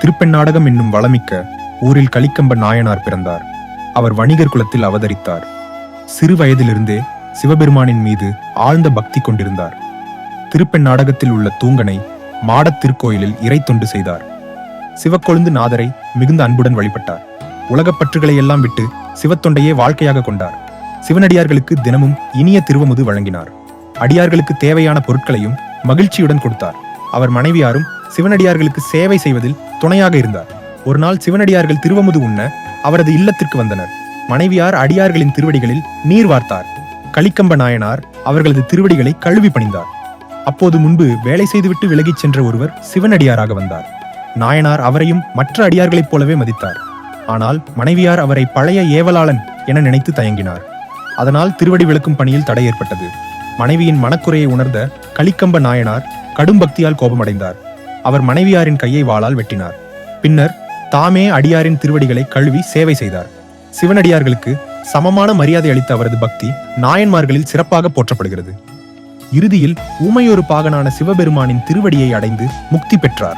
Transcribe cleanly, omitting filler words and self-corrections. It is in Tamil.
திருப்பெண்ணாடகம் என்னும் வளமிக்க ஊரில் கலிக்கம்ப நாயனார் பிறந்தார். அவர் வணிகர் குலத்தில் அவதரித்தார். சிறு வயதிலிருந்தே சிவபெருமானின் மீது ஆழ்ந்த பக்தி கொண்டிருந்தார். திருப்பெண்ணாடகத்தில் உள்ள தூங்கனை மாடத் திருக்கோயிலில் இறை தொண்டு செய்தார். சிவக்கொழுந்து நாதரை மிகுந்த அன்புடன் வழிபட்டார். உலகப் பற்றுகளை எல்லாம் விட்டு சிவத்தொண்டையே வாழ்க்கையாக கொண்டார். சிவனடியார்களுக்கு தினமும் இனிய திருவமுது வழங்கினார். அடியார்களுக்கு தேவையான பொருட்களையும் மகிழ்ச்சியுடன் கொடுத்தார். அவர் மனைவியாரும் சிவனடியார்களுக்கு சேவை செய்வதில் துணையாக இருந்தார். ஒரு நாள் சிவனடியார்கள் திருவமுது உண்ண அவரது இல்லத்திற்கு வந்தனர். மனைவியார் அடியார்களின் திருவடிகளில் நீர் வார்த்தார். கலிக்கம்ப நாயனார் அவர்களது திருவடிகளை கழுவி பணிந்தார். அப்போது முன்பு வேலை செய்துவிட்டு விலகிச் சென்ற ஒருவர் சிவனடியாராக வந்தார். நாயனார் அவரையும் மற்ற அடியார்களைப் போலவே மதித்தார். ஆனால் மனைவியார் அவரை பழைய ஏவலாளன் என நினைத்து தயங்கினார். அதனால் திருவடி விளக்கும் பணியில் தடை ஏற்பட்டது. மனைவியின் மனக்குறையை உணர்ந்த கலிக்கம்ப நாயனார் கடும் பக்தியால் கோபமடைந்தார். அவர் மனைவியாரின் கையை வாளால் வெட்டினார். பின்னர் தாமே அடியாரின் திருவடிகளை கழுவி சேவை செய்தார். சிவனடியார்களுக்கு சமமான மரியாதை அளித்த அவரது பக்தி நாயன்மார்களில் சிறப்பாக போற்றப்படுகிறது. இறுதியில் ஊமையொரு பாகனான சிவபெருமானின் திருவடியை அடைந்து முக்தி பெற்றார்.